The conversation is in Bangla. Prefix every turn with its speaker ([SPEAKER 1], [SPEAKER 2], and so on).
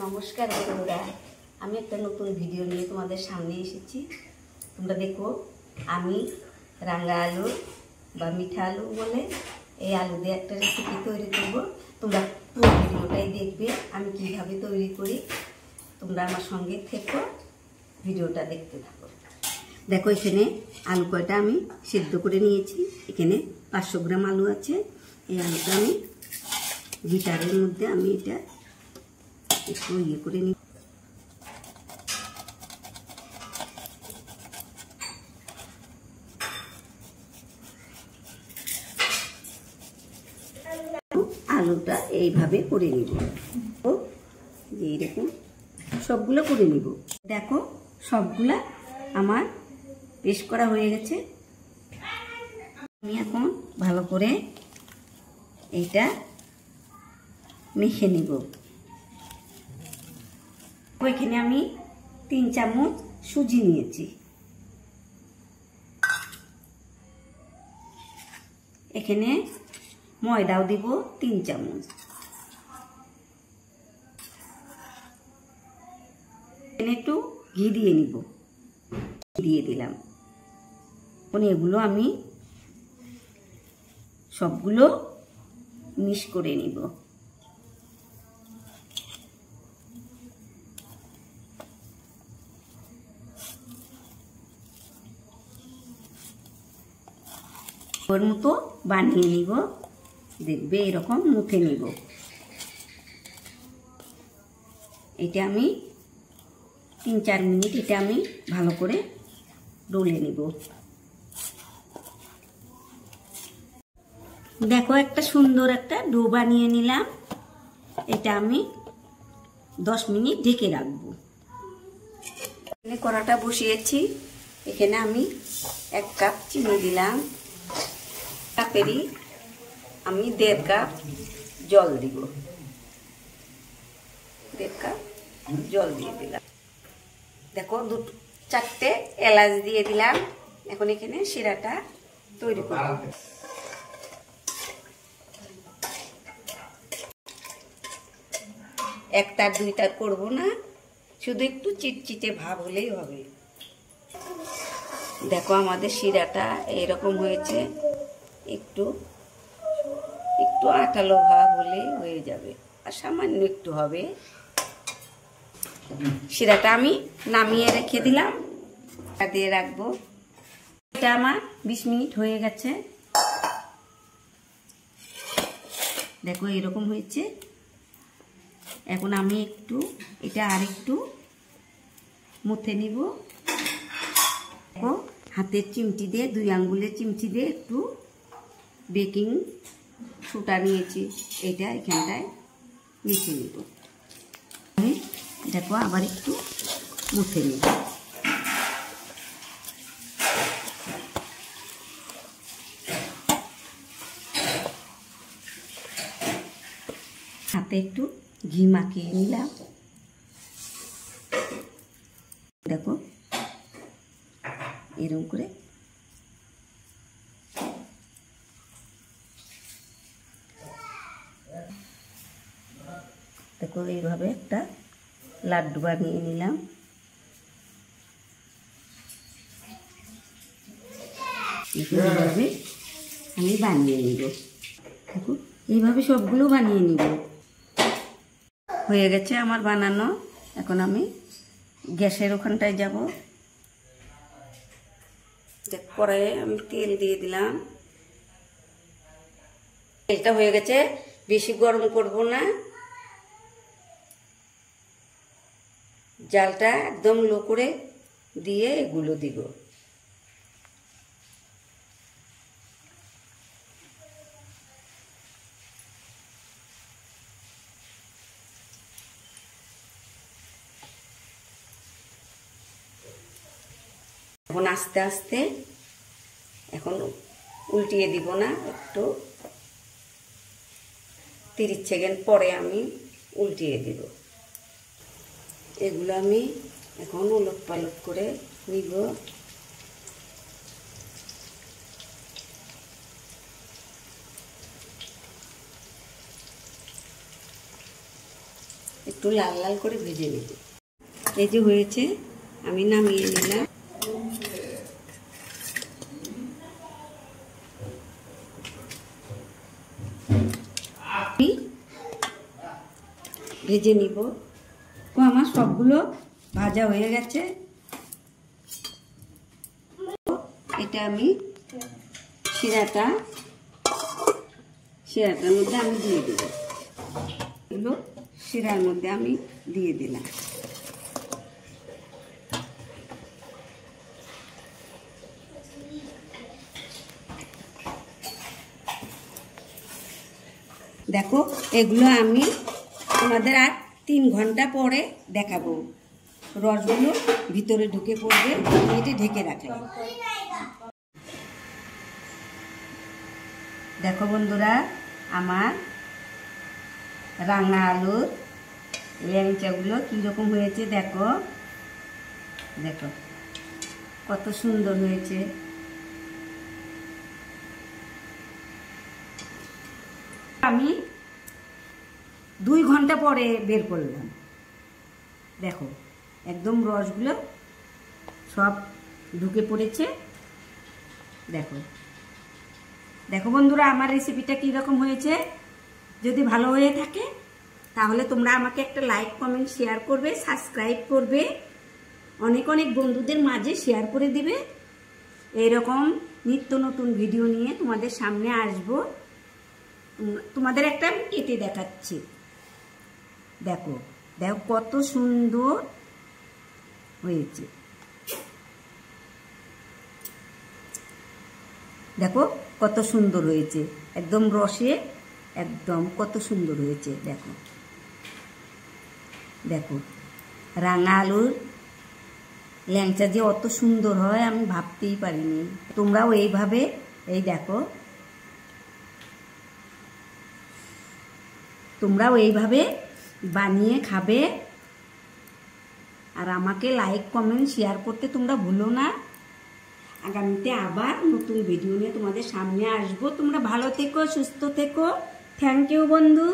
[SPEAKER 1] নমস্কার বন্ধুরা, আমি একটা নতুন ভিডিও নিয়ে তোমাদের সামনে এসেছি। তোমরা দেখো, আমি রাঙা আলু বা মিঠা আলু বলে এই আলু দিয়ে একটা রেসিপি তৈরি করব। তোমরা পুরো ভিডিওটাই দেখবে আমি কিভাবে তৈরি করি। তোমরা আমার সঙ্গে থেকো, ভিডিওটা দেখতে থাকো। দেখো, এখানে আলু কয়টা আমি সিদ্ধ করে নিয়েছি। এখানে 500 গ্রাম আলু আছে। এই আলুটা আমি গিটারের মধ্যে আমি এটা একটু ইয়ে করে নিই। আলুটা এইভাবে করে নিব, এইরকম সবগুলো করে নিব। দেখো, সবগুলা আমার পেস্ট করা হয়ে গেছে। আমি এখন ভালো করে এইটা মেখে নিব। ওইখানে আমি 3 চামচ সুজি নিয়েছি। এখানে ময়দাও দিব 3 চামচ। এখানে একটু ঘি দিয়ে নিব, দিয়ে দিলাম। এখন এগুলো আমি সবগুলো মিক্স করে নিব। ওর মতো বানিয়ে নিব, দেখবে এরকম মুথে নিব। এটা আমি 3-4 মিনিট এটা আমি ভালো করে ডলে নিব। দেখো, একটা সুন্দর একটা ডো বানিয়ে নিলাম। এটা আমি 10 মিনিট ঢেকে রাখবো। এখানে কড়াটা বসিয়েছি। এখানে আমি 1 কাপ চিনি দিলাম। কাপেরই আমি 1.5 কাপ জল দিব। 1.5 কাপ জল দিয়ে দিলাম। দেখো, 2-4টে এলাচ দিয়ে দিলাম। এখন এখানে শিরাটা তৈরি করব। একটার 2টার করব না, শুধু একটু চিটচিটে ভাব হলেই হবে। দেখো, আমাদের শিরাটা এরকম হয়েছে। একটু একটু আটালো ভাব হলে হয়ে যাবে, আর সামান্য একটু হবে। শিরাটা আমি নামিয়ে রেখে দিলাম, দিয়ে রাখবো। এটা আমার 20 মিনিট হয়ে গেছে। দেখো, এরকম হয়েছে। এখন আমি একটু এটা আরেকটু মুথে নিব। দেখো, হাতের চিমটি দিয়ে 2 আঙ্গুলের চিমটি দিয়ে একটু বেকিং সোডা নিয়েছি, এটা এখানটায় মিশে নিব। দেখো, আবার একটু মুথে নিব। হাতে একটু ঘি মাখিয়ে নিলাম। দেখো, এরকম করে দেখো, এইভাবে একটা লাড্ডু বানিয়ে নিলাম। এইভাবে আমি বানিয়ে নিব। দেখো, এইভাবে সবগুলো বানিয়ে নিব। হয়ে গেছে আমার বানানো। এখন আমি গ্যাসের ওখানটায় যাব। কড়াইয়ে আমি তেল দিয়ে দিলাম। তেলটা হয়ে গেছে, বেশি গরম করব না। জালটা একদম লো করে দিয়ে এগুলো দিব। এখন আস্তে আস্তে, এখন উল্টিয়ে দিব না, একটু 30 সেকেন্ড পরে আমি উল্টিয়ে দিব। এগুলো আমি এখন উলট পালট করে নিব। একটু লাল লাল করে ভেজে নেব। এই যে হয়েছে, আমি নামিয়ে নিলাম। ভেজে নিব। তো আমার সবগুলো ভাজা হয়ে গেছে। এটা আমি শিরাটার মধ্যে আমি দিয়ে দেব। এগুলো শিরার মধ্যে আমি দিয়ে দিলাম। দেখো, এগুলো আমি তোমাদের আর 3 ঘন্টা পরে দেখাবো। রসগুলো ভিতরে ঢুকে পড়বে, এটি ঢেকে রাখলাম। দেখো বন্ধুরা, আমার রাঙা আলুর ল্যাংচাগুলো কীরকম হয়েছে দেখো। দেখো কত সুন্দর হয়েছে। আমি 2 ঘন্টা পরে বের করলাম। দেখো একদম রসগুলো সব ঢুকে পড়েছে। দেখো দেখো বন্ধুরা, আমার রেসিপিটা কীরকম হয়েছে। যদি ভালো হয়ে থাকে তাহলে তোমরা আমাকে একটা লাইক, কমেন্ট, শেয়ার করবে, সাবস্ক্রাইব করবে, অনেক অনেক বন্ধুদের মাঝে শেয়ার করে দিবে। এইরকম নিত্য নতুন ভিডিও নিয়ে তোমাদের সামনে আসবো। তোমাদের একটা আমি কেটে দেখাচ্ছি। দেখো দেখো কত সুন্দর হয়েছে। দেখো কত সুন্দর হয়েছে, একদম রসে একদম কত সুন্দর হয়েছে। দেখো দেখো রাঙা আলুর ল্যাংচা যে অত সুন্দর হয় আমি ভাবতেই পারিনি। তোমরাও এইভাবে, এই দেখো তোমরাও এইভাবে বানিয়ে খাবে। আর আমাকে লাইক, কমেন্ট, শেয়ার করতে তোমরা ভুলো না। আগামীতে আবার নতুন ভিডিও নিয়ে তোমাদের সামনে আসবো। তোমরা ভালো থেকো, সুস্থ থেকো। থ্যাংক ইউ বন্ধু।